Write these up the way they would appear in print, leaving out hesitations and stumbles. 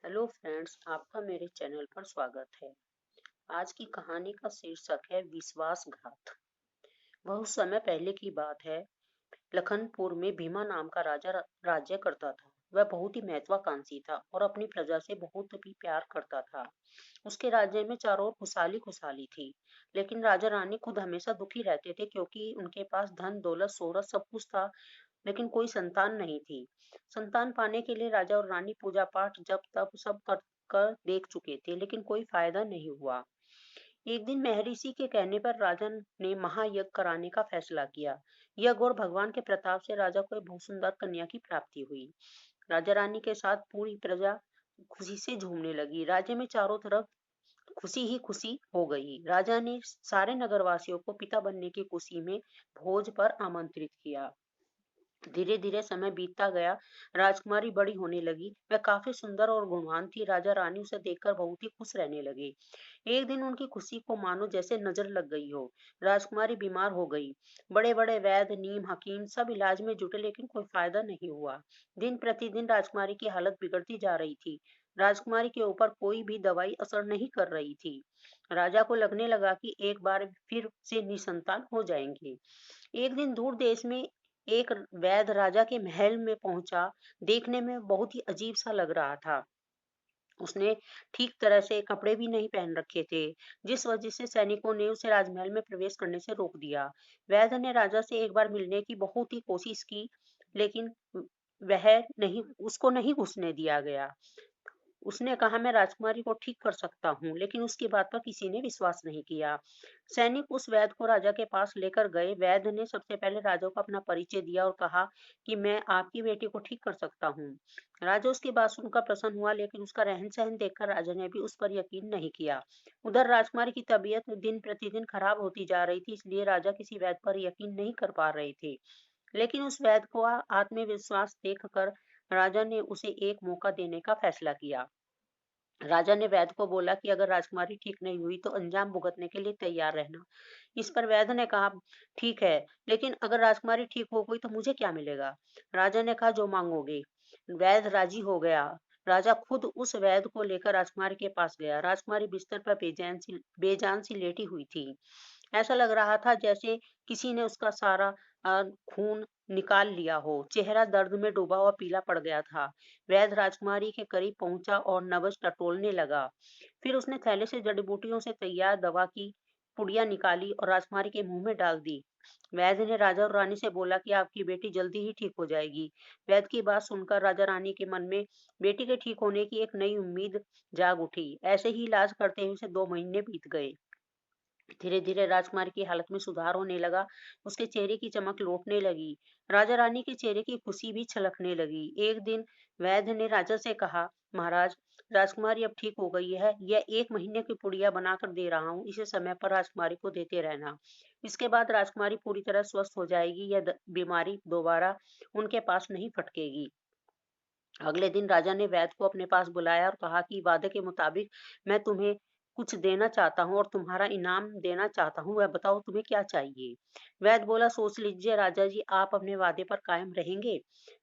Hello friends, आपका मेरे channel पर स्वागत है। आज की कहानी का शीर्षक है विश्वासघात। बहुत समय पहले की बात है। लखनपुर में भीमा नाम का राजा राज्य करता था। वह बहुत ही महत्वाकांक्षी था और अपनी प्रजा से बहुत भी प्यार करता था। उसके राज्य में चारों ओर खुशहाली खुशहाली थी। लेकिन राजा रानी खुद हमेशा दुखी रहते थे क्योंकि उनके पास धन दौलत शोहरत सब कुछ था, लेकिन कोई संतान नहीं थी। संतान पाने के लिए राजा और रानी पूजा पाठ जप तप सब कर देख चुके थे, लेकिन कोई फायदा नहीं हुआ। एक दिन महर्षि के कहने पर राजा ने महायज्ञ कराने का फैसला किया। यज्ञ और भगवान के प्रताप से राजा को एक बहुत सुंदर कन्या की प्राप्ति हुई। राजा रानी के साथ पूरी प्रजा खुशी से झूमने लगी। राज्य में चारों तरफ खुशी ही खुशी हो गई। राजा ने सारे नगरवासियों को पिता बनने की खुशी में भोज पर आमंत्रित किया। धीरे धीरे समय बीतता गया। राजकुमारी बड़ी होने लगी। वह काफी सुंदर और गुणवान थी। राजा रानी उसे देखकर बहुत ही खुश रहने लगे। एक दिन उनकी खुशी को मानो जैसे नजर लग गई हो। राजकुमारी बीमार हो गई। बड़े बड़े वैद्य नीम हकीम सब इलाज में जुटे, लेकिन कोई फायदा नहीं हुआ। दिन प्रतिदिन राजकुमारी की हालत बिगड़ती जा रही थी। राजकुमारी के ऊपर कोई भी दवाई असर नहीं कर रही थी। राजा को लगने लगा कि एक बार फिर से निसंतान हो जाएंगे। एक दिन दूर देश में एक वैद्य राजा के महल में पहुंचा। देखने में बहुत ही अजीब सा लग रहा था। उसने ठीक तरह से कपड़े भी नहीं पहन रखे थे, जिस वजह से सैनिकों ने उसे राजमहल में प्रवेश करने से रोक दिया। वैद्य ने राजा से एक बार मिलने की बहुत ही कोशिश की, लेकिन वह नहीं उसको नहीं घुसने दिया गया। उसने कहा, मैं राजकुमारी को ठीक कर सकता हूँ, लेकिन उसकी बात पर किसी ने विश्वास नहीं किया। सैनिक उस वैद्य को राजा के पास लेकर गए। वैद्य ने सबसे पहले राजा को अपना परिचय दिया और कहा कि मैं आपकी बेटी को ठीक कर सकता हूँ। राजा उसकी बात सुनकर प्रसन्न हुआ, लेकिन उसका रहन सहन देखकर राजा ने भी उस पर यकीन नहीं किया। उधर राजकुमारी की तबीयत दिन प्रतिदिन खराब होती जा रही थी, इसलिए राजा किसी वैद्य पर यकीन नहीं कर पा रहे थे। लेकिन उस वैद्य को आत्मविश्वास देखकर राजा ने उसे एक मौका देने का फैसला किया। राजा ने वैद्य को बोला कि अगर राजकुमारी ठीक नहीं हुई तो अंजाम भुगतने के लिए तैयार रहना। इस पर वैद्य ने कहा, ठीक है, लेकिन अगर राजकुमारी ठीक हो गई तो मुझे क्या मिलेगा? राजा ने कहा, जो मांगोगे। वैद्य राजी हो गया। राजा खुद उस वैद्य को लेकर राजकुमारी के पास गया। राजकुमारी बिस्तर पर बेजान सी लेटी हुई थी। ऐसा लग रहा था जैसे किसी ने उसका सारा खून निकाल लिया हो। चेहरा दर्द में डूबा हुआ पीला पड़ गया था। वैद्य राजकुमारी के करीब पहुंचा और नब्ज टटोलने लगा। फिर उसने थैले से जड़ी बूटियों से तैयार दवा की पुड़िया निकाली और राजकुमारी के मुंह में डाल दी। वैद्य ने राजा और रानी से बोला कि आपकी बेटी जल्दी ही ठीक हो जाएगी। वैद्य की बात सुनकर राजा रानी के मन में बेटी के ठीक होने की एक नई उम्मीद जाग उठी। ऐसे ही इलाज करते हुए उसे 2 महीने बीत गए। धीरे धीरे राजकुमारी की हालत में सुधार होने लगा। उसके चेहरे की चमक लौटने लगी। राजा रानी के चेहरे की खुशी भी छलकने लगी। एक दिन वैद्य ने राजा से कहा, महाराज, राजकुमारी अब ठीक हो गई है। यह 1 महीने की पुड़िया बनाकर दे रहा हूँ, इसे समय पर राजकुमारी को देते रहना। इसके बाद राजकुमारी पूरी तरह स्वस्थ हो जाएगी। यह बीमारी दोबारा उनके पास नहीं फटकेगी। अगले दिन राजा ने वैद्य को अपने पास बुलाया और कहा कि वादे के मुताबिक मैं तुम्हें कुछ देना चाहता हूँ और तुम्हारा इनाम देना चाहता हूँ। वह बताओ तुम्हें क्या चाहिए? वैद्य बोला, सोच लीजिए राजा जी, आप अपने वादे पर कायम रहेंगे?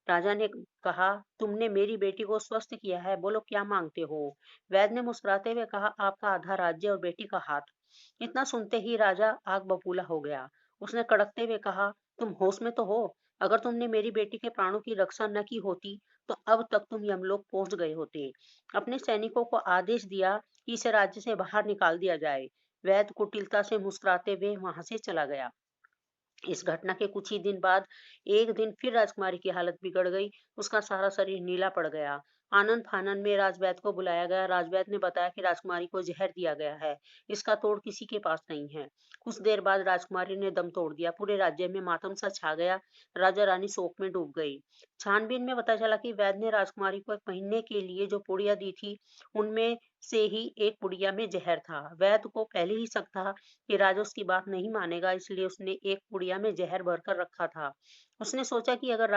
राजा ने कहा, तुमने मेरी बेटी को स्वस्थ किया है, बोलो क्या मांगते हो? वैद्य ने मुस्कुराते हुए कहा, आपका आधा राज्य और बेटी का हाथ। इतना सुनते ही राजा आग बबूला हो गया। उसने कड़कते हुए कहा, तुम होश में तो हो? अगर तुमने मेरी बेटी के प्राणों की रक्षा न की होती तो अब तक तुम यमलोक पहुंच गए होते। अपने सैनिकों को आदेश दिया कि इसे राज्य से बाहर निकाल दिया जाए। वैद्य कुटिलता से मुस्कुराते हुए वहां से चला गया। इस घटना के कुछ ही दिन बाद एक दिन फिर राजकुमारी की हालत बिगड़ गई। उसका सारा शरीर नीला पड़ गया। आनंद फानन में राजवैद्य को बुलाया गया। राजवैद्य ने बताया कि राजकुमारी को जहर दिया गया है। इसका तोड़ किसी के पास नहीं है। कुछ देर बाद राजकुमारी ने दम तोड़ दिया। पूरे राज्य में मातम सा छा गया। राजा रानी शोक में डूब गई। छानबीन में पता चला कि वैद्य ने राजकुमारी को 1 महीने के लिए जो पुड़िया दी थी, उनमें से ही एक पुड़िया में जहर था। वैद्य को पहले ही शक था कि राजा उसकी बात नहीं मानेगा, इसलिए उसने एक पुड़िया में जहर भरकर रखा था। उसने सोचा कि अगर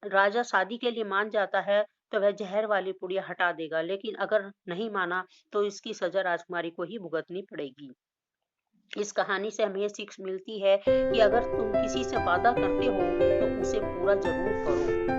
राजा शादी के लिए मान जाता है तो वह जहर वाली पुड़िया हटा देगा, लेकिन अगर नहीं माना तो इसकी सजा राजकुमारी को ही भुगतनी पड़ेगी। इस कहानी से हमें ये सीख मिलती है कि अगर तुम किसी से वादा करते हो तो उसे पूरा जरूर करो।